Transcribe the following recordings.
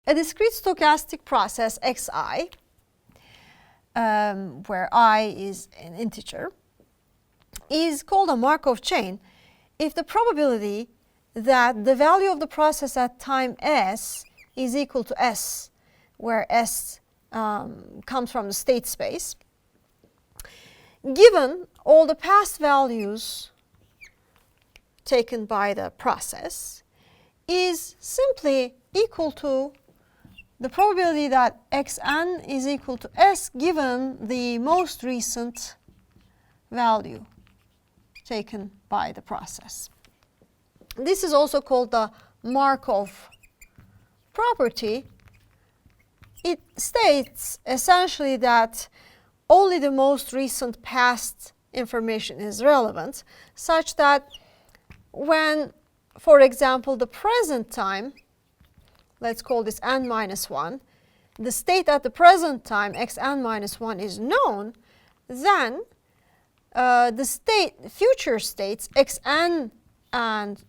a discrete stochastic process xi, where I is an integer, is called a Markov chain if the probability that the value of the process at time s is equal to s, where s comes from the state space, given all the past values taken by the process, is simply equal to the probability that xn is equal to s given the most recent value taken by the process. This is also called the Markov property. It states essentially that only the most recent past information is relevant, such that when, for example, the present time, let's call this n minus 1, the state at the present time, xn minus 1, is known, then the future states, xn and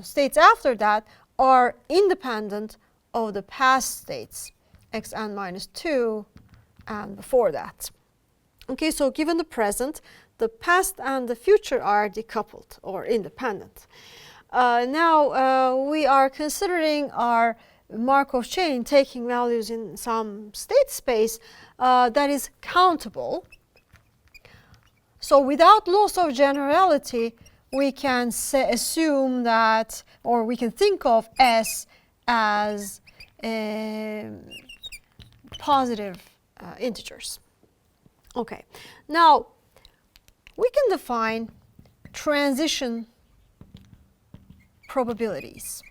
states after that, are independent of the past states, xn minus 2 and before that. Okay, so given the present, the past and the future are decoupled or independent. Now we are considering our Markov chain taking values in some state space that is countable. So without loss of generality, we can assume that, or we can think of S as positive integers. Okay, now we can define transition probabilities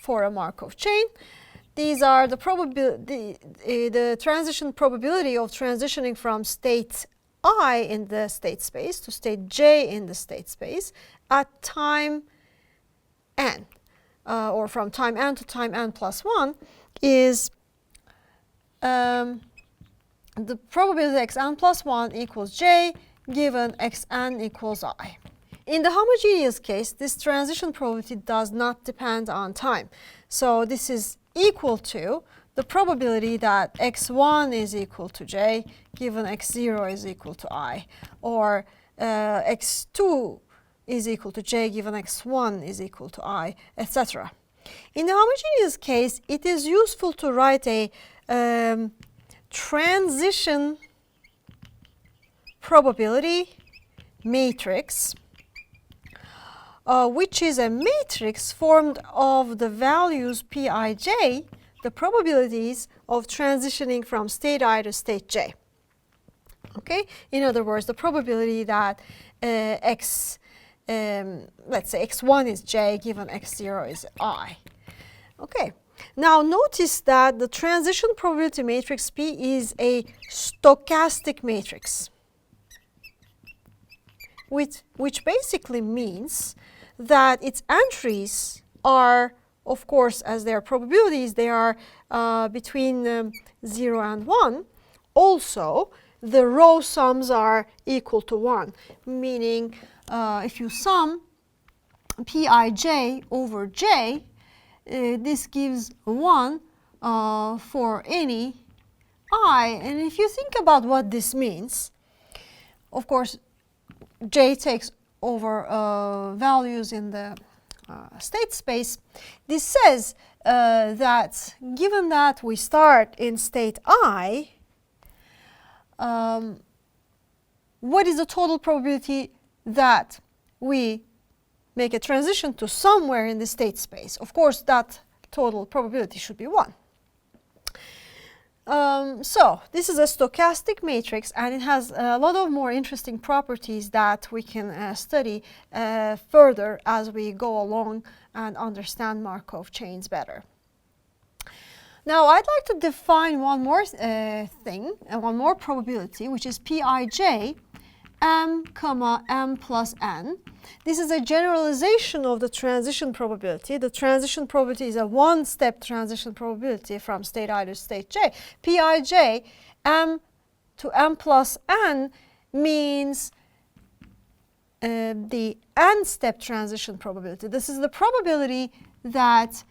for a Markov chain. These are the transition probability of transitioning from state I in the state space to state j in the state space at time n, or from time n to time n plus 1, is the probability xn plus 1 equals j given xn equals I. In the homogeneous case, this transition probability does not depend on time. So this is equal to the probability that x1 is equal to j given x0 is equal to I, or x2 is equal to j given x1 is equal to I, etc. In the homogeneous case, it is useful to write a transition probability matrix, which is a matrix formed of the values Pij, the probabilities of transitioning from state I to state j. Okay? In other words, the probability that let's say x1 is j given x0 is I. Okay. Now notice that the transition probability matrix P is a stochastic matrix, which basically means that its entries are, of course, as their probabilities, they are between 0 and 1. Also, the row sums are equal to 1, meaning if you sum Pij over j, this gives 1 for any I. And if you think about what this means, of course, j takes over values in the state space. This says that given that we start in state I, what is the total probability that we make a transition to somewhere in the state space? Of course, that total probability should be 1. So this is a stochastic matrix, and it has a lot of more interesting properties that we can study further as we go along and understand Markov chains better. Now I'd like to define one more thing, one more probability, which is Pij m, m plus n. This is a generalization of the transition probability. The transition probability is a one-step transition probability from state I to state j. Pij m to m plus n means the n-step transition probability. This is the probability that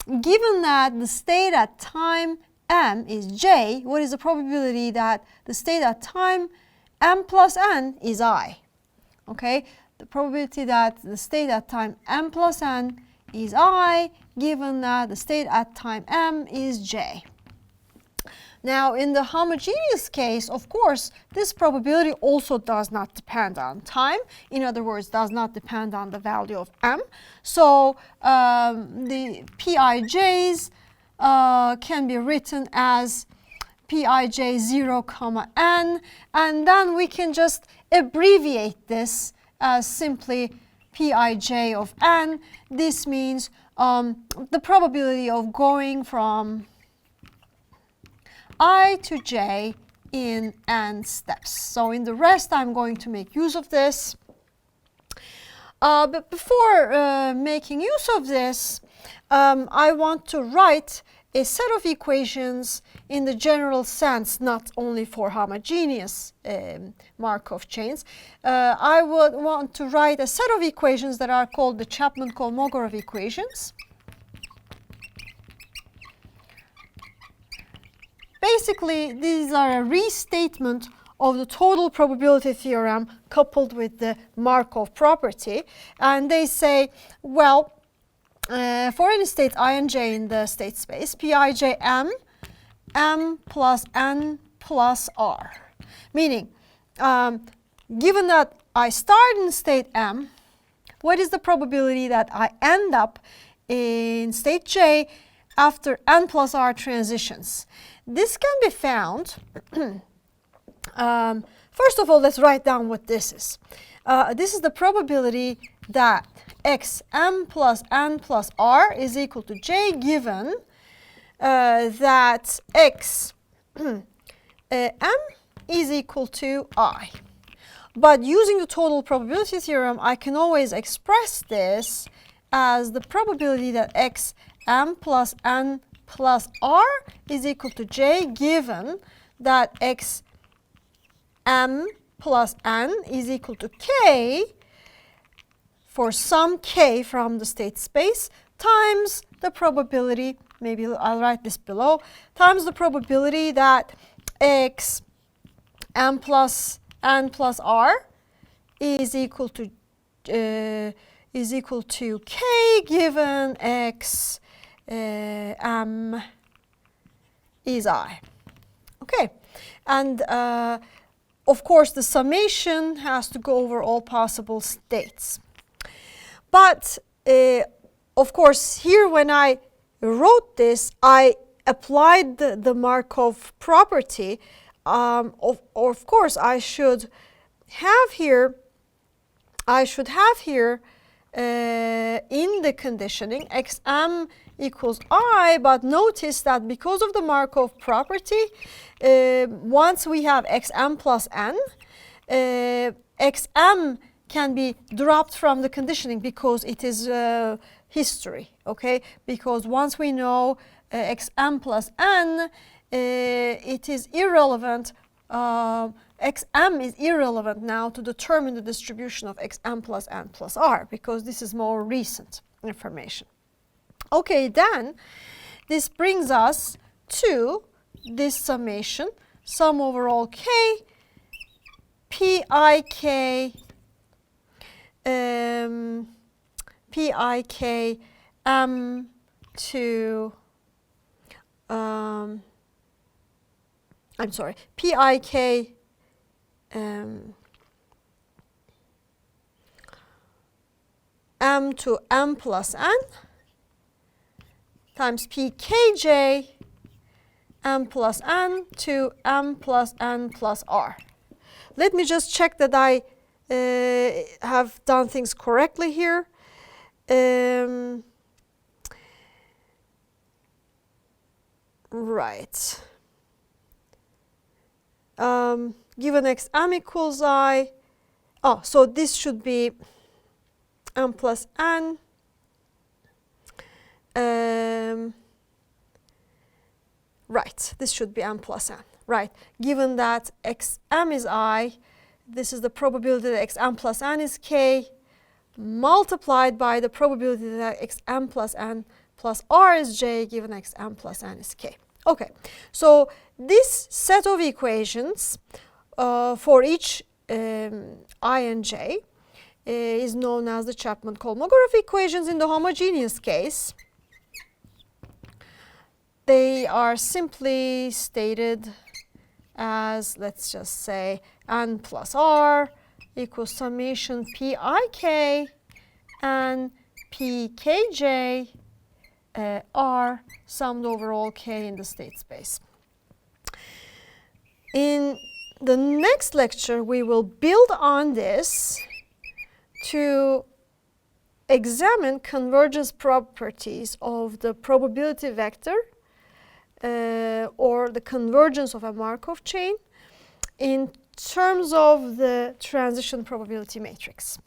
given that the state at time m is j, what is the probability that the state at time m plus n is I? Okay, the probability that the state at time m plus n is I, given that the state at time m is j. Now, in the homogeneous case, of course, this probability also does not depend on time. In other words, does not depend on the value of m. So the Pij's can be written as Pij 0, n, and then we can just abbreviate this as simply Pij of n. This means the probability of going from I to j in n steps. So in the rest, I'm going to make use of this. But before making use of this, I want to write a set of equations in the general sense, not only for homogeneous Markov chains. I would want to write a set of equations that are called the Chapman-Kolmogorov equations. Basically, these are a restatement of the total probability theorem coupled with the Markov property. And they say, well, for any state I and j in the state space, Pij m plus n plus r. Meaning, given that I start in state m, what is the probability that I end up in state j after n plus r transitions? This can be found. First of all, let's write down what this is. This is the probability that x m plus n plus r is equal to j, given that x m is equal to I. But using the total probability theorem, I can always express this as the probability that x m plus n plus r is equal to j, given that x m plus n is equal to k for some k from the state space times the probability, maybe I'll write this below, times the probability that x m plus n plus r is equal to k, given x m is I. Okay, and of course the summation has to go over all possible states. But of course here when I wrote this, I applied the Markov property. Of course I should have here in the conditioning xm equals I, but notice that because of the Markov property, once we have xm plus n, xm can be dropped from the conditioning because it is history, okay? Because once we know xm plus n, it is irrelevant, xm is irrelevant now to determine the distribution of xm plus n plus r, because this is more recent information. Okay, then this brings us to this summation, sum over all k, pik m to I'm sorry, pik m to m plus n times pkj m plus n to m plus n plus r. Let me just check that I have done things correctly here. Right. Given xm equals I, so this should be m plus n. Right, this should be m plus n. Right, given that xm is I, this is the probability that xm plus n is k. multiplied by the probability that xm plus n plus r is j given xm plus n is k. Okay, so this set of equations for each I and j is known as the Chapman-Kolmogorov equations. In the homogeneous case, they are simply stated as, let's just say, n plus r equals summation pik and pkj r summed over all k in the state space. In the next lecture, we will build on this to examine convergence properties of the probability vector or the convergence of a Markov chain in terms of the transition probability matrix.